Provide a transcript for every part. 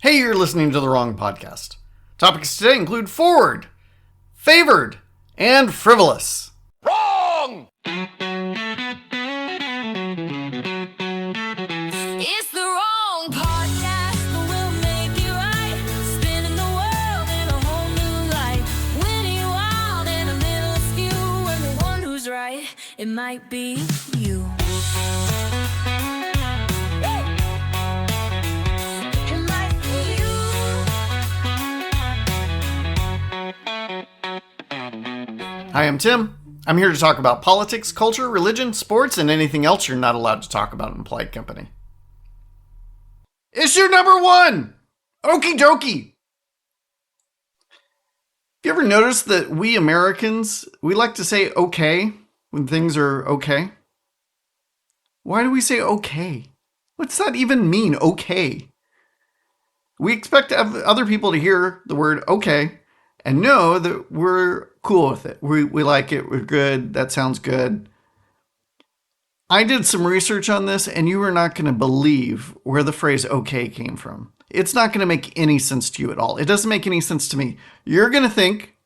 Hey, you're listening to the wrong podcast. Topics today include forward, favored, and frivolous. Wrong! It's the wrong podcast, but we'll make it right. Spinning the world in a whole new light. Winning wild and a little askew. And the one who's right, it might be you. It might be you. Hi, I'm Tim. I'm here to talk about politics, culture, religion, sports, and anything else you're not allowed to talk about in polite company. Issue number 1! Okie dokie! Have you ever noticed that we Americans, we like to say okay when things are okay? Why do we say okay? What's that even mean, okay? We expect other people to hear the word okay and know that we're cool with it. We like it, we're good, that sounds good. I did some research on this, and you are not going to believe where the phrase okay came from. It's not going to make any sense to you at all. It doesn't make any sense to me. You're going to think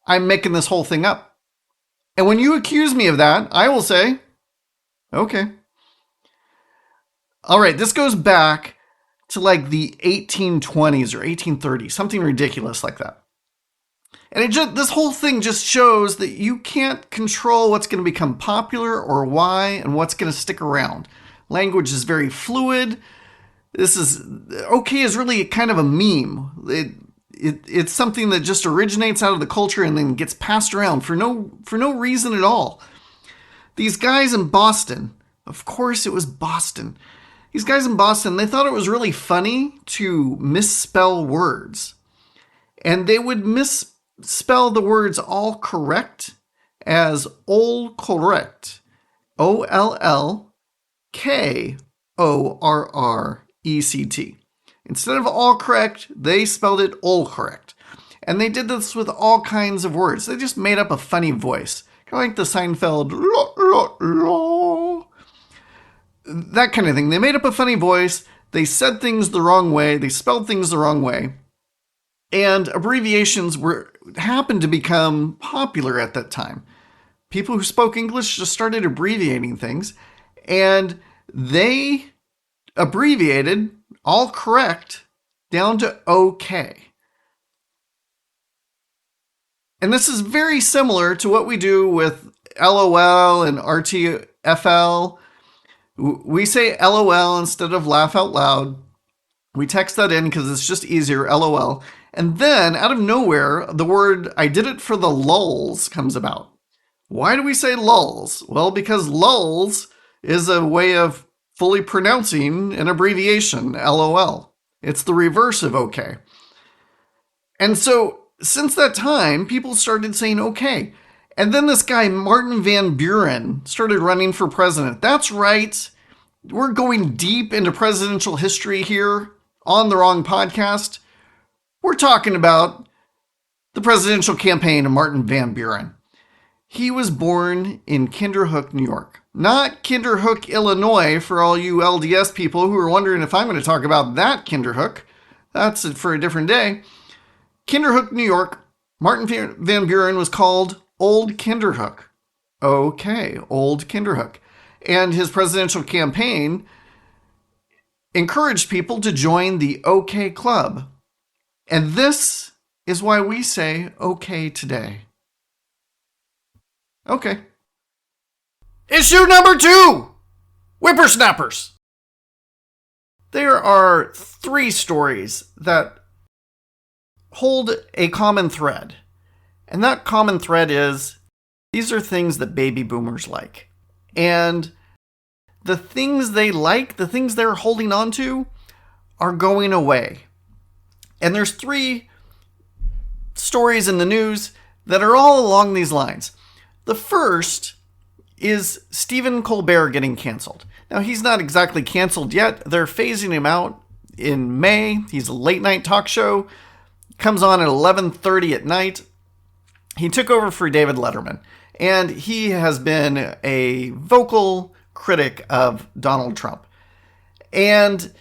I'm making this whole thing up. And when you accuse me of that, I will say, okay. All right, this goes back to like the 1820s or 1830s, something ridiculous like that. And this whole thing just shows that you can't control what's going to become popular or why and what's going to stick around. Language is very fluid. Okay is really kind of a meme. It's something that just originates out of the culture and then gets passed around for no reason at all. These guys in Boston, of course it was Boston. These guys in Boston, they thought it was really funny to misspell words. And they would misspell the words all correct as all correct. OLLKORRECT. Instead of all correct, they spelled it all correct. And they did this with all kinds of words. They just made up a funny voice. Kind of like the Seinfeld, that kind of thing. They made up a funny voice. They said things the wrong way. They spelled things the wrong way. And abbreviations happened to become popular at that time. People who spoke English just started abbreviating things, and they abbreviated all correct down to okay. And this is very similar to what we do with LOL and RTFL. We say LOL instead of laugh out loud. We text that in because it's just easier, LOL. And then, out of nowhere, the word I did it for the lulz comes about. Why do we say lulz? Well, because lulz is a way of fully pronouncing an abbreviation, LOL. It's the reverse of okay. And so, since that time, people started saying okay. And then this guy, Martin Van Buren, started running for president. That's right. We're going deep into presidential history here on the wrong podcast. We're talking about the presidential campaign of Martin Van Buren. He was born in Kinderhook, New York. Not Kinderhook, Illinois, for all you LDS people who are wondering if I'm going to talk about that Kinderhook. That's for a different day. Kinderhook, New York. Martin Van Buren was called Old Kinderhook. Okay, Old Kinderhook. And his presidential campaign encouraged people to join the OK Club. And this is why we say okay today. Okay. Issue number 2! Whippersnappers. There are 3 stories that hold a common thread. And that common thread is, these are things that baby boomers like. And the things they like, the things they're holding on to, are going away. And there's 3 stories in the news that are all along these lines. The first is Stephen Colbert getting canceled. Now, he's not exactly canceled yet. They're phasing him out in May. He's a late night talk show. Comes on at 11:30 at night. He took over for David Letterman. And he has been a vocal critic of Donald Trump. And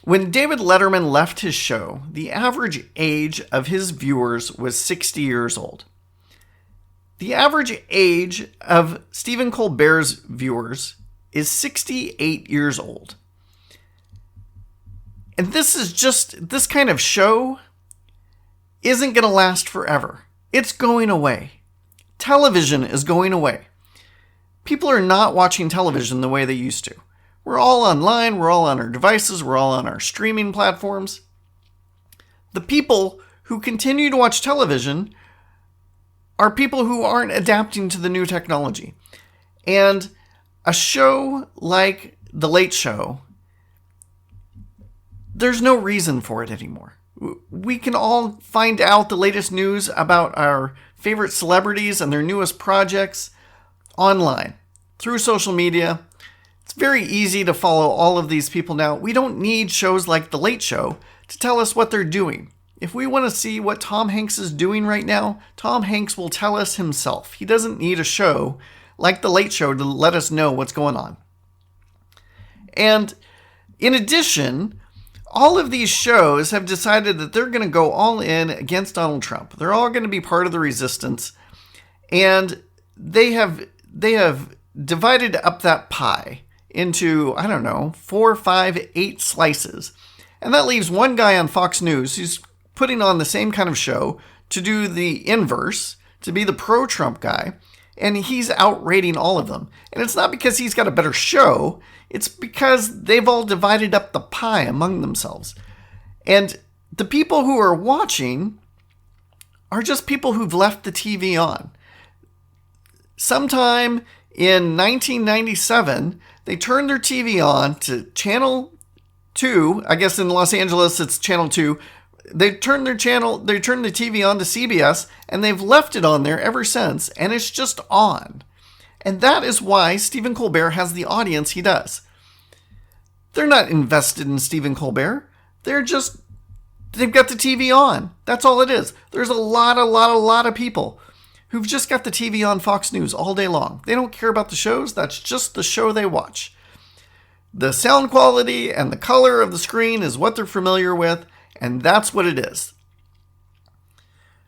When David Letterman left his show, the average age of his viewers was 60 years old. The average age of Stephen Colbert's viewers is 68 years old. And this kind of show isn't going to last forever. It's going away. Television is going away. People are not watching television the way they used to. We're all online, we're all on our devices, we're all on our streaming platforms. The people who continue to watch television are people who aren't adapting to the new technology. And a show like The Late Show, there's no reason for it anymore. We can all find out the latest news about our favorite celebrities and their newest projects online, through social media. It's very easy to follow all of these people now. We don't need shows like The Late Show to tell us what they're doing. If we want to see what Tom Hanks is doing right now, Tom Hanks will tell us himself. He doesn't need a show like The Late Show to let us know what's going on. And in addition, all of these shows have decided that they're going to go all in against Donald Trump. They're all going to be part of the resistance. And they have divided up that pie into, 4, 5, 8 slices. And that leaves one guy on Fox News who's putting on the same kind of show to do the inverse, to be the pro-Trump guy. And he's outrating all of them. And it's not because he's got a better show. It's because they've all divided up the pie among themselves. And the people who are watching are just people who've left the TV on. Sometime in 1997, they turned their TV on to Channel 2. I guess in Los Angeles, it's Channel 2. They turned the TV on to CBS, and they've left it on there ever since, and it's just on. And that is why Stephen Colbert has the audience he does. They're not invested in Stephen Colbert. They've got the TV on. That's all it is. There's a lot of people who've just got the TV on Fox News all day long. They don't care about the shows. That's just the show they watch. The sound quality and the color of the screen is what they're familiar with, and that's what it is.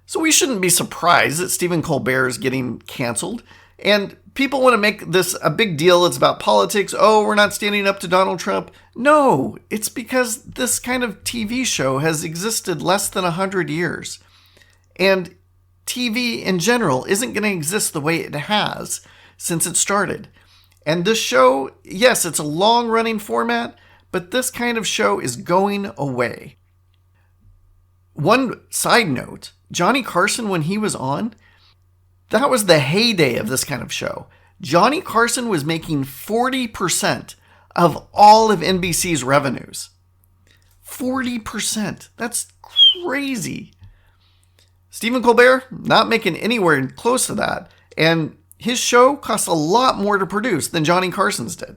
So we shouldn't be surprised that Stephen Colbert is getting canceled. And people want to make this a big deal. It's about politics. Oh, we're not standing up to Donald Trump. No, it's because this kind of TV show has existed less than 100 years. And TV in general isn't going to exist the way it has since it started. And this show, yes, it's a long-running format, but this kind of show is going away. One side note, Johnny Carson, when he was on, that was the heyday of this kind of show. Johnny Carson was making 40% of all of NBC's revenues. 40%. That's crazy. Stephen Colbert, not making anywhere close to that. And his show costs a lot more to produce than Johnny Carson's did.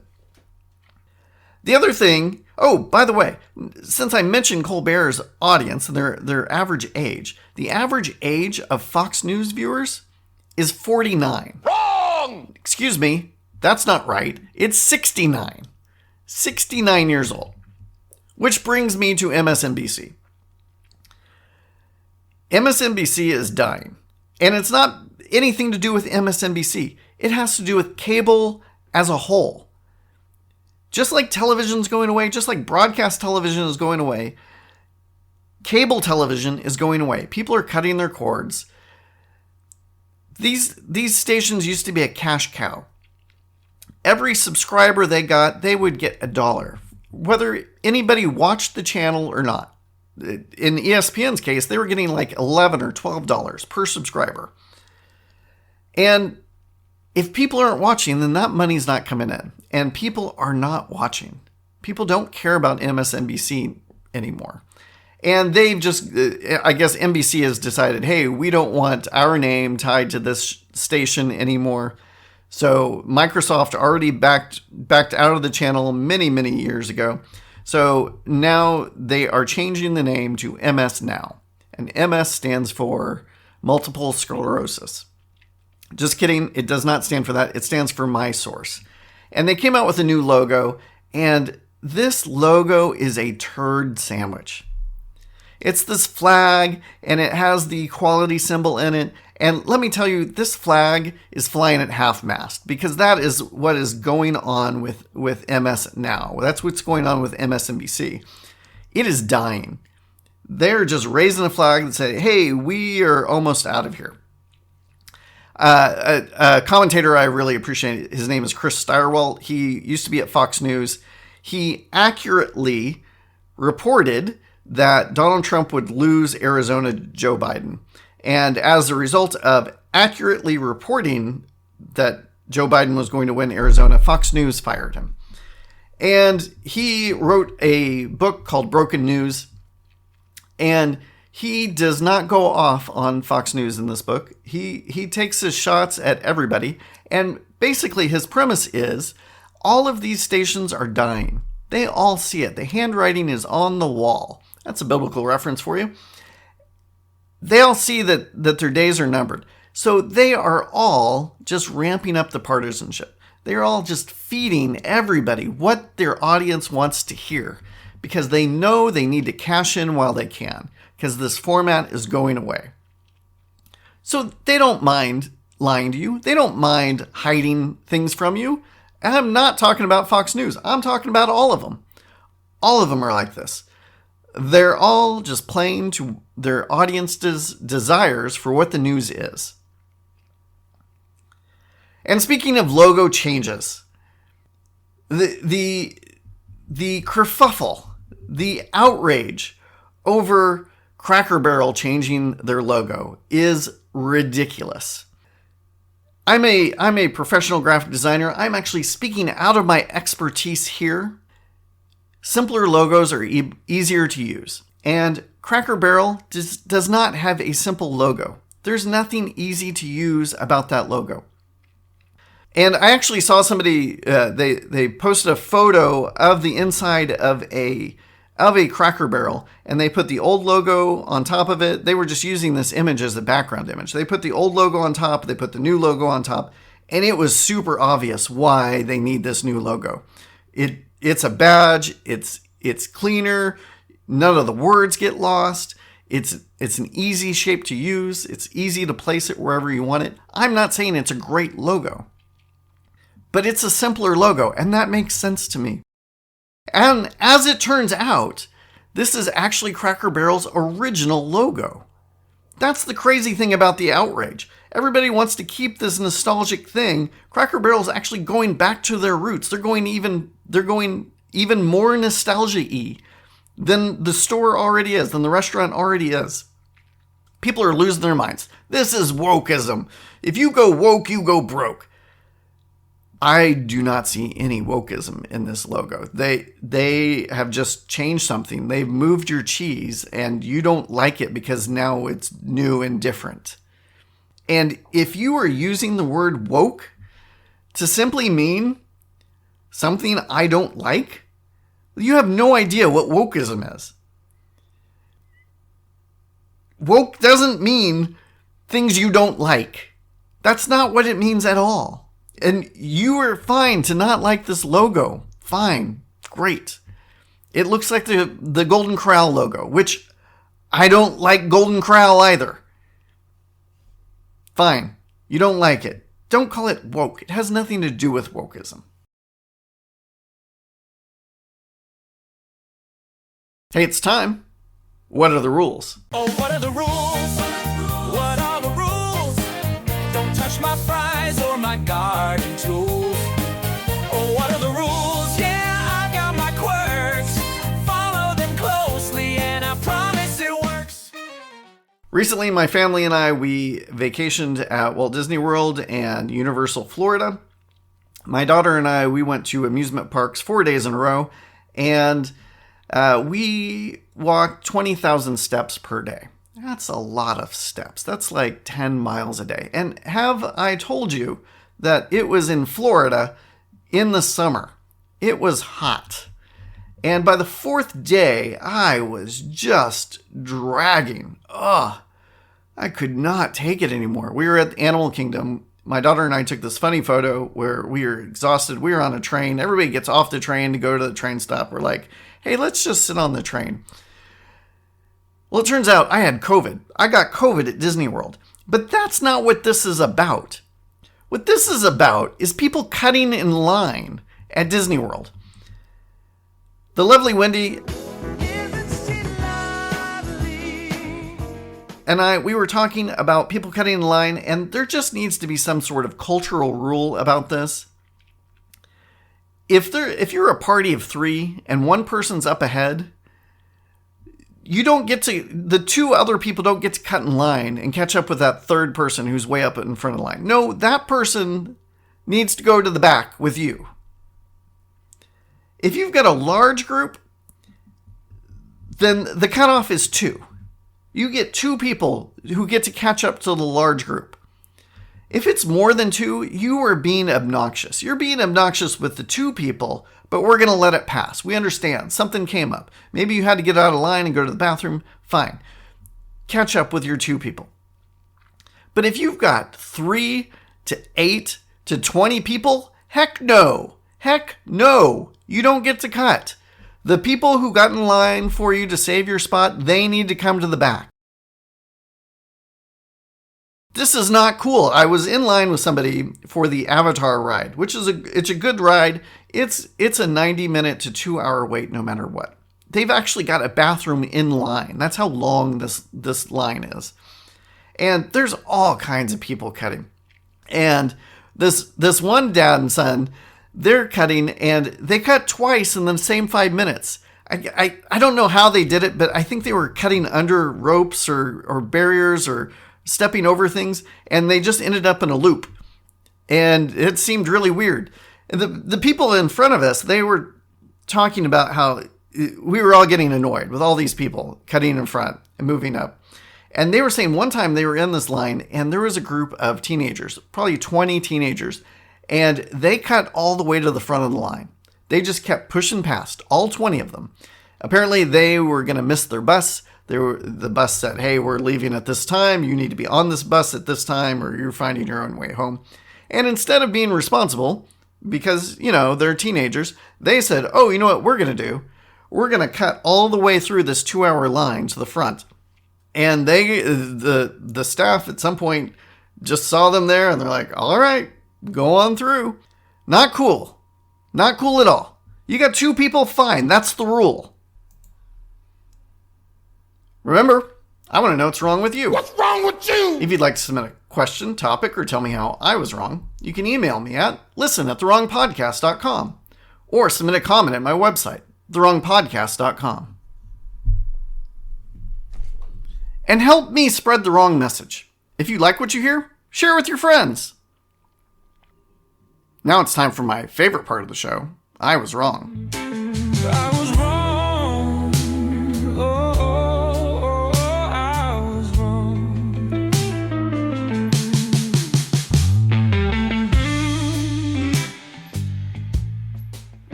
The other thing, oh, by the way, since I mentioned Colbert's audience and their average age, the average age of Fox News viewers is 49. Wrong! Excuse me, that's not right. It's 69. 69 years old. Which brings me to MSNBC. MSNBC is dying. And it's not anything to do with MSNBC. It has to do with cable as a whole. Just like television's going away, just like broadcast television is going away, cable television is going away. People are cutting their cords. These stations used to be a cash cow. Every subscriber they got, they would get $1, whether anybody watched the channel or not. In ESPN's case, they were getting like $11 or $12 per subscriber. And if people aren't watching, then that money's not coming in. And people are not watching. People don't care about MSNBC anymore. And they've just, I guess NBC has decided, hey, we don't want our name tied to this station anymore. So Microsoft already backed out of the channel many, many years ago. So now they are changing the name to MS Now. And MS stands for multiple sclerosis. Just kidding. It does not stand for that. It stands for My Source. And they came out with a new logo, and this logo is a turd sandwich. It's this flag, and it has the equality symbol in it. And let me tell you, this flag is flying at half-mast, because that is what is going on with MS now. That's what's going on with MSNBC. It is dying. They're just raising a flag that say, hey, we are almost out of here. A commentator I really appreciate, his name is Chris Stirewalt. He used to be at Fox News. He accurately reported that Donald Trump would lose Arizona to Joe Biden. And as a result of accurately reporting that Joe Biden was going to win Arizona, Fox News fired him. And he wrote a book called Broken News. And he does not go off on Fox News in this book. He takes his shots at everybody. And basically his premise is all of these stations are dying. They all see it. The handwriting is on the wall. That's a biblical reference for you. They all see that their days are numbered. So they are all just ramping up the partisanship. They're all just feeding everybody what their audience wants to hear, because they know they need to cash in while they can, because this format is going away. So they don't mind lying to you. They don't mind hiding things from you. And I'm not talking about Fox News. I'm talking about all of them. All of them are like this. They're all just playing to their audience's desires for what the news is. And speaking of logo changes, the kerfuffle, the outrage over Cracker Barrel changing their logo is ridiculous. I'm a professional graphic designer. I'm actually speaking out of my expertise here. Simpler logos are easier to use. And Cracker Barrel does not have a simple logo. There's nothing easy to use about that logo. And I actually saw somebody, they posted a photo of the inside of a Cracker Barrel, and they put the old logo on top of it. They were just using this image as the background image. They put the old logo on top, they put the new logo on top, and it was super obvious why they need this new logo. It's a badge, it's cleaner, none of the words get lost, it's an easy shape to use, it's easy to place it wherever you want it. I'm not saying it's a great logo, but it's a simpler logo, and that makes sense to me. And as it turns out, this is actually Cracker Barrel's original logo. That's the crazy thing about the outrage. Everybody wants to keep this nostalgic thing. Cracker Barrel's actually going back to their roots. They're going even more nostalgia-y than the store already is, than the restaurant already is. People are losing their minds. This is wokeism. If you go woke, you go broke. I do not see any wokeism in this logo. They have just changed something. They've moved your cheese, and you don't like it because now it's new and different. And if you are using the word woke to simply mean something I don't like, you have no idea what wokeism is. Woke doesn't mean things you don't like. That's not what it means at all. And you are fine to not like this logo. Fine. Great. It looks like the Golden Corral logo, which I don't like Golden Corral either. Fine. You don't like it. Don't call it woke. It has nothing to do with wokeism. Hey, it's time. What are the rules? Oh, what are the rules? What are the rules? Don't touch my fries or my garden tools. Oh, what are the rules? Yeah, I've got my quirks. Follow them closely and I promise it works. Recently, my family and I, we vacationed at Walt Disney World and Universal Florida. My daughter and I, we went to amusement parks 4 days in a row, and we walked 20,000 steps per day. That's a lot of steps. That's like 10 miles a day. And have I told you that it was in Florida in the summer? It was hot. And by the fourth day, I was just dragging. I could not take it anymore. We were at Animal Kingdom, my daughter and I took this funny photo where we were exhausted. We were on a train. Everybody gets off the train to go to the train stop. We're like, hey, let's just sit on the train. Well, it turns out I had COVID. I got COVID at Disney World. But that's not what this is about. What this is about is people cutting in line at Disney World. The lovely Wendy and we were talking about people cutting in line, and there just needs to be some sort of cultural rule about this. If you're a party of 3 and one person's up ahead, the 2 other people don't get to cut in line and catch up with that third person who's way up in front of the line. No, that person needs to go to the back with you. If you've got a large group, then the cutoff is 2. You get 2 people who get to catch up to the large group. If it's more than 2, you are being obnoxious. You're being obnoxious with the 2 people, but we're going to let it pass. We understand. Something came up. Maybe you had to get out of line and go to the bathroom. Fine. Catch up with your 2 people. But if you've got 3 to 8 to 20 people, heck no. Heck no. You don't get to cut. The people who got in line for you to save your spot, they need to come to the back. This is not cool. I was in line with somebody for the Avatar ride, which is it's a good ride. It's a 90-minute to 2-hour wait no matter what. They've actually got a bathroom in line. That's how long this line is. And there's all kinds of people cutting. And this one dad and son, they're cutting, and they cut twice in the same 5 minutes. I don't know how they did it, but I think they were cutting under ropes or barriers or stepping over things, and they just ended up in a loop. And it seemed really weird. And the people in front of us, they were talking about how we were all getting annoyed with all these people cutting in front and moving up. And they were saying one time they were in this line, and there was a group of teenagers, probably 20 teenagers, and they cut all the way to the front of the line. They just kept pushing past, all 20 of them. Apparently, they were going to miss their bus. The bus said, hey, we're leaving at this time. You need to be on this bus at this time, or you're finding your own way home. And instead of being responsible, because, they're teenagers, they said, oh, you know what we're going to do? We're going to cut all the way through this 2-hour line to the front. And the staff at some point just saw them there, and they're like, all right, go on through. Not cool. Not cool at all. You got 2 people, fine. That's the rule. Remember, I want to know what's wrong with you. What's wrong with you? If you'd like to submit a question, topic, or tell me how I was wrong, you can email me at listen@therewrongpodcast.com or submit a comment at my website, therewrongpodcast.com. And help me spread the wrong message. If you like what you hear, share it with your friends. Now it's time for my favorite part of the show. I was wrong. I was wrong. Oh, I was wrong.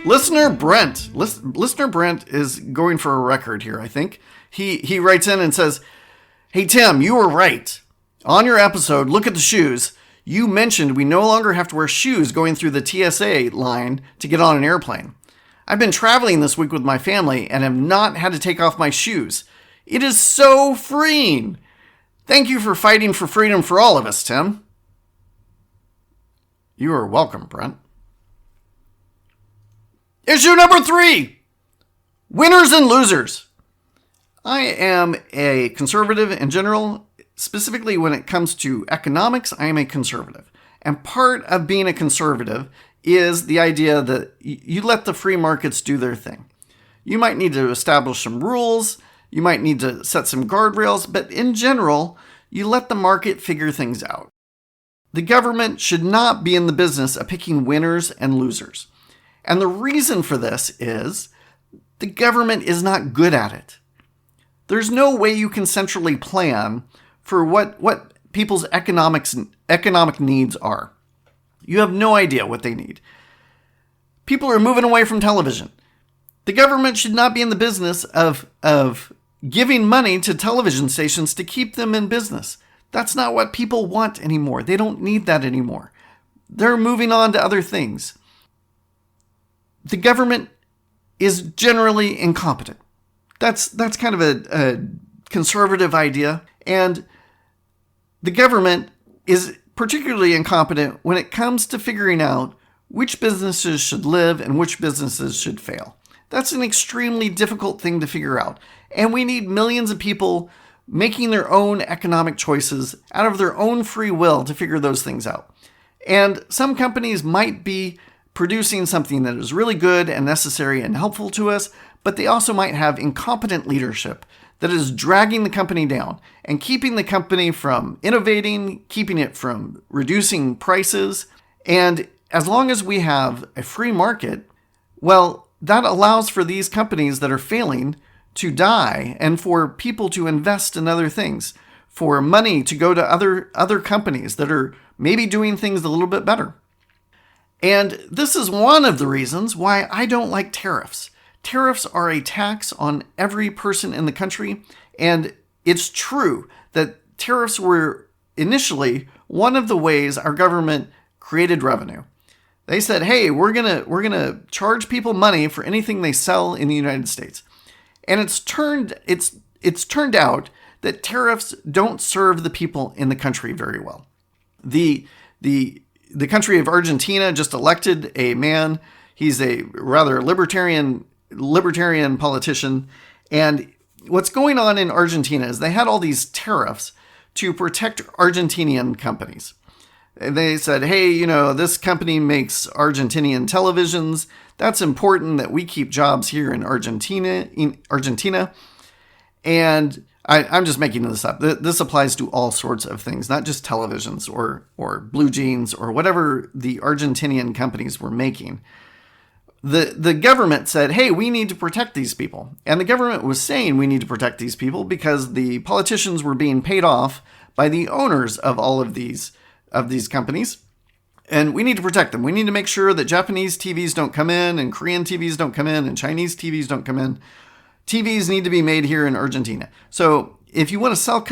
Listener Brent is going for a record here, I think. He writes in and says, hey, Tim, you were right. On your episode, Look at the Shoes, you mentioned we no longer have to wear shoes going through the TSA line to get on an airplane. I've been traveling this week with my family and have not had to take off my shoes. It is so freeing. Thank you for fighting for freedom for all of us, Tim. You are welcome, Brent. Issue number 3. Winners and losers. I am a conservative in general. Specifically, when it comes to economics, I am a conservative. And part of being a conservative is the idea that you let the free markets do their thing. You might need to establish some rules, you might need to set some guardrails, but in general, you let the market figure things out. The government should not be in the business of picking winners and losers. And the reason for this is the government is not good at it. There's no way you can centrally plan for what people's economic needs are. You have no idea what they need. People are moving away from television. The government should not be in the business of giving money to television stations to keep them in business. That's not what people want anymore. They don't need that anymore. They're moving on to other things. The government is generally incompetent. That's kind of a conservative idea. And the government is particularly incompetent when it comes to figuring out which businesses should live and which businesses should fail. That's an extremely difficult thing to figure out. And we need millions of people making their own economic choices out of their own free will to figure those things out. And some companies might be producing something that is really good and necessary and helpful to us, but they also might have incompetent leadership that is dragging the company down and keeping the company from innovating, keeping it from reducing prices. And as long as we have a free market, well, that allows for these companies that are failing to die and for people to invest in other things, for money to go to other companies that are maybe doing things a little bit better. And this is one of the reasons why I don't like tariffs. Tariffs are a tax on every person in the country, and it's true that tariffs were initially one of the ways our government created revenue. They said, "Hey, we're gonna charge people money for anything they sell in the United States," and it's turned out that tariffs don't serve the people in the country very well. The country of Argentina just elected a man. He's a rather libertarian politician. And what's going on in Argentina is they had all these tariffs to protect Argentinian companies. They said, hey, this company makes Argentinian televisions. That's important that we keep jobs here in Argentina. And I'm just making this up. This applies to all sorts of things, not just televisions or blue jeans or whatever the Argentinian companies were making. The government said, hey, we need to protect these people. And the government was saying we need to protect these people because the politicians were being paid off by the owners of all of these companies. And we need to protect them. We need to make sure that Japanese TVs don't come in and Korean TVs don't come in and Chinese TVs don't come in. TVs need to be made here in Argentina. So if you want to sell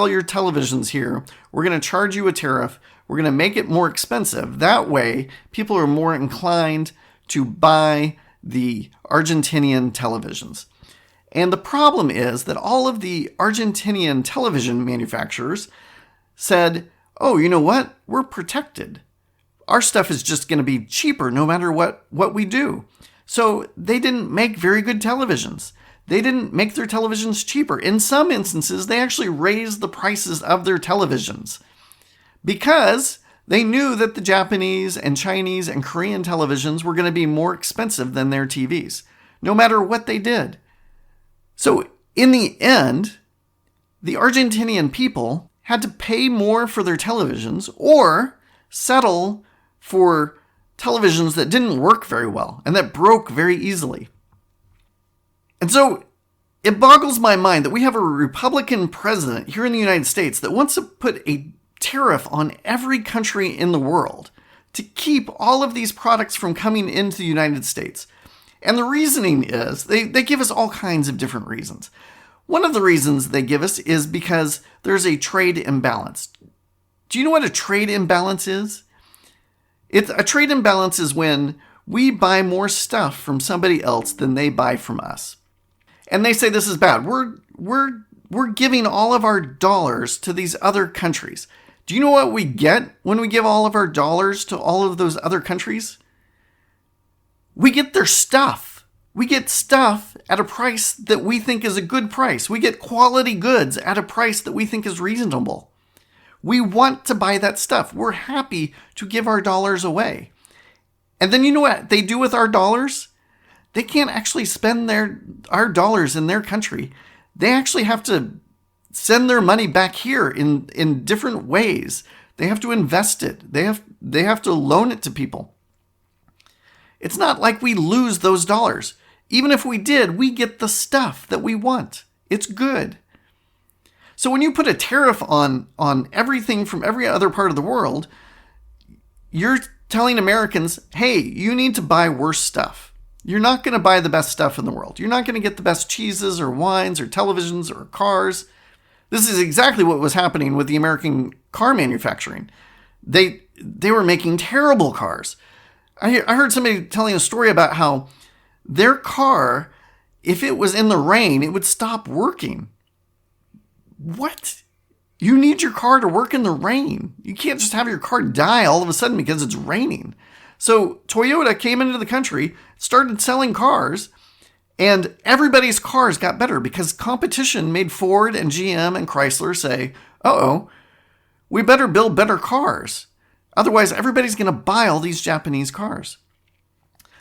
your televisions here, we're going to charge you a tariff. We're going to make it more expensive. That way, people are more inclined to buy the Argentinian televisions. And the problem is that all of the Argentinian television manufacturers said, oh, you know what? We're protected. Our stuff is just going to be cheaper no matter what we do. So they didn't make very good televisions. They didn't make their televisions cheaper. In some instances, they actually raised the prices of their televisions because they knew that the Japanese and Chinese and Korean televisions were going to be more expensive than their TVs, no matter what they did. So in the end, the Argentinian people had to pay more for their televisions or settle for televisions that didn't work very well and that broke very easily. And so it boggles my mind that we have a Republican president here in the United States that wants to put a tariff on every country in the world to keep all of these products from coming into the United States. And the reasoning is, they give us all kinds of different reasons. One of the reasons they give us is because there's a trade imbalance. Do you know what a trade imbalance is? A trade imbalance is when we buy more stuff from somebody else than they buy from us. And they say this is bad. We're giving all of our dollars to these other countries. Do you know what we get when we give all of our dollars to all of those other countries? We get their stuff. We get stuff at a price that we think is a good price. We get quality goods at a price that we think is reasonable. We want to buy that stuff. We're happy to give our dollars away. And then you know what they do with our dollars? They can't actually spend our dollars in their country. They actually have to send their money back here in different ways. They have to invest it. They have to loan it to people. It's not like we lose those dollars. Even if we did, we get the stuff that we want. It's good. So when you put a tariff on everything from every other part of the world, you're telling Americans, hey, you need to buy worse stuff. You're not going to buy the best stuff in the world. You're not going to get the best cheeses or wines or televisions or cars. This is exactly what was happening with the American car manufacturing. They were making terrible cars. I heard somebody telling a story about how their car, if it was in the rain, it would stop working. What? You need your car to work in the rain. You can't just have your car die all of a sudden because it's raining. So Toyota came into the country, started selling cars, and everybody's cars got better because competition made Ford and GM and Chrysler say, uh-oh, we better build better cars. Otherwise, everybody's going to buy all these Japanese cars.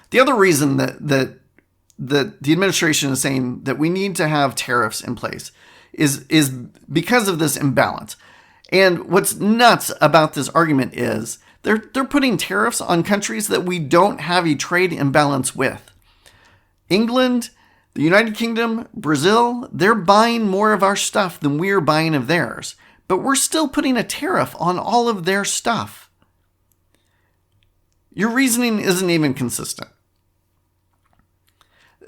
The other reason that the administration is saying that we need to have tariffs in place is because of this imbalance. And what's nuts about this argument is they're putting tariffs on countries that we don't have a trade imbalance with. England, the United Kingdom, Brazil, they're buying more of our stuff than we're buying of theirs. But we're still putting a tariff on all of their stuff. Your reasoning isn't even consistent.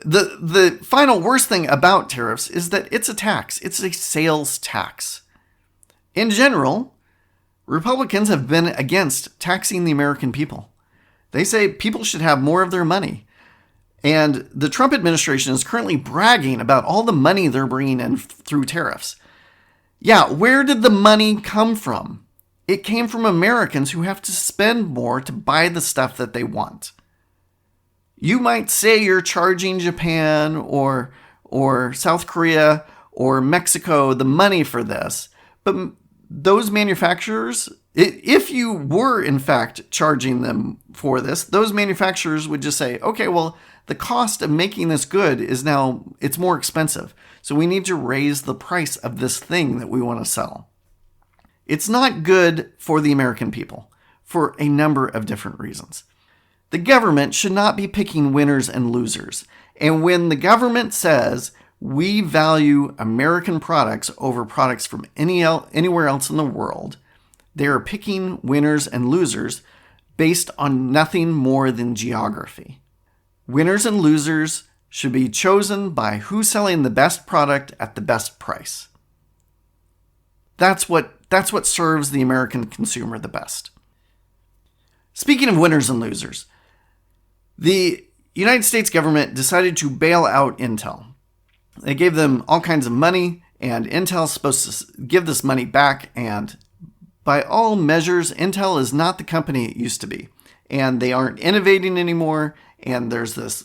The final worst thing about tariffs is that it's a tax. It's a sales tax. In general, Republicans have been against taxing the American people. They say people should have more of their money. And the Trump administration is currently bragging about all the money they're bringing in through tariffs. Yeah, where did the money come from? It came from Americans who have to spend more to buy the stuff that they want. You might say you're charging Japan or South Korea or Mexico the money for this, but those manufacturers, if you were in fact charging them for this, those manufacturers would just say, okay, well, the cost of making this good is now, it's more expensive. So we need to raise the price of this thing that we want to sell. It's not good for the American people for a number of different reasons. The government should not be picking winners and losers. And when the government says we value American products over products from anywhere else in the world, they are picking winners and losers based on nothing more than geography. Winners and losers should be chosen by who's selling the best product at the best price. That's what serves the American consumer the best. Speaking of winners and losers, the United States government decided to bail out Intel. They gave them all kinds of money, and Intel's supposed to give this money back, and by all measures, Intel is not the company it used to be. And they aren't innovating anymore, and there's this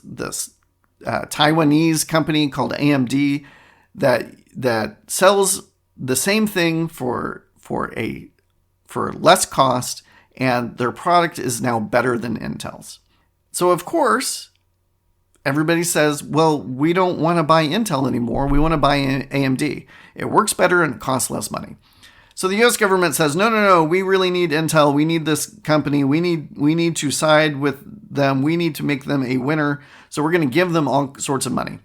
Taiwanese company called AMD that sells the same thing for less cost, and their product is now better than Intel's. So of course, everybody says, well, we don't want to buy Intel anymore. We want to buy AMD. It works better and it costs less money. So the US government says, no, we really need Intel. We need this company. We need to side with them. We need to make them a winner. So we're going to give them all sorts of money.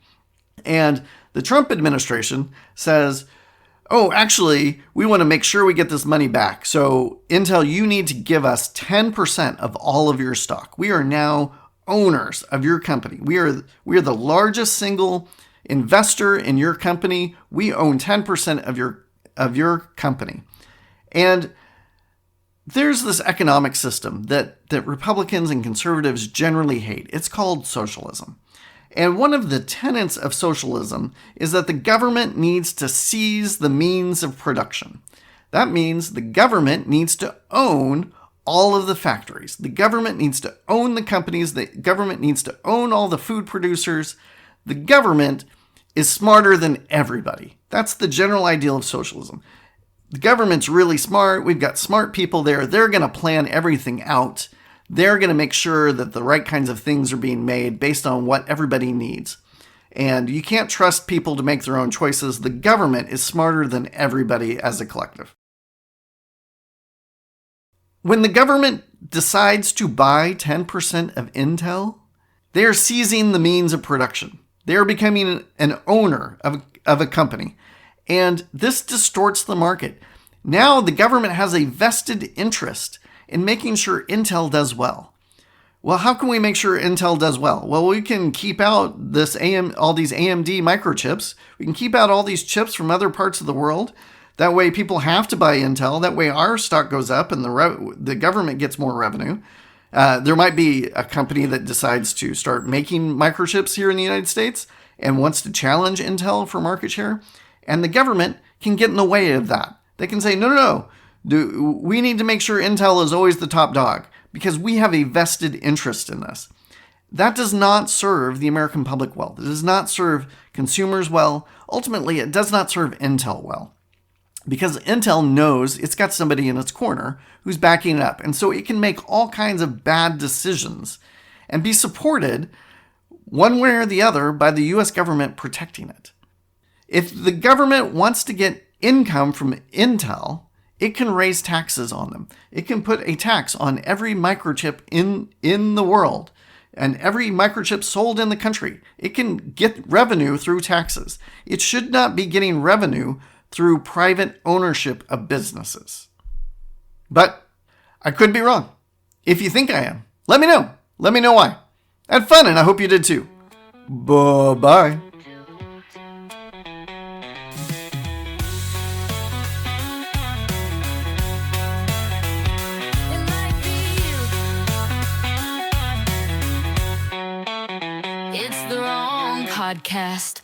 And the Trump administration says, oh, actually, we want to make sure we get this money back. So Intel, you need to give us 10% of all of your stock. We are now owners of your company. We are the largest single investor in your company. We own 10% of your company. And there's this economic system that Republicans and conservatives generally hate. It's called socialism. And one of the tenets of socialism is that the government needs to seize the means of production. That means the government needs to own all of the factories. The government needs to own the companies. The government needs to own all the food producers. The government is smarter than everybody. That's the general ideal of socialism. The government's really smart. We've got smart people there. They're going to plan everything out. They're going to make sure that the right kinds of things are being made based on what everybody needs. And you can't trust people to make their own choices. The government is smarter than everybody as a collective. When the government decides to buy 10% of Intel, they are seizing the means of production. They are becoming an owner of a company. And this distorts the market. Now the government has a vested interest in making sure Intel does well. Well, how can we make sure Intel does well? Well, we can keep out all these AMD microchips. We can keep out all these chips from other parts of the world. That way people have to buy Intel. That way our stock goes up and the government gets more revenue. There might be a company that decides to start making microchips here in the United States and wants to challenge Intel for market share. And the government can get in the way of that. They can say, no. We need to make sure Intel is always the top dog because we have a vested interest in this. That does not serve the American public well. It does not serve consumers well. Ultimately, it does not serve Intel well because Intel knows it's got somebody in its corner who's backing it up. And so it can make all kinds of bad decisions and be supported one way or the other by the US government protecting it. If the government wants to get income from Intel, it can raise taxes on them. It can put a tax on every microchip in the world and every microchip sold in the country. It can get revenue through taxes. It should not be getting revenue through private ownership of businesses. But I could be wrong. If you think I am, let me know. Let me know why. I had fun and I hope you did too. Bye-bye. It might be you. It's the wrong podcast.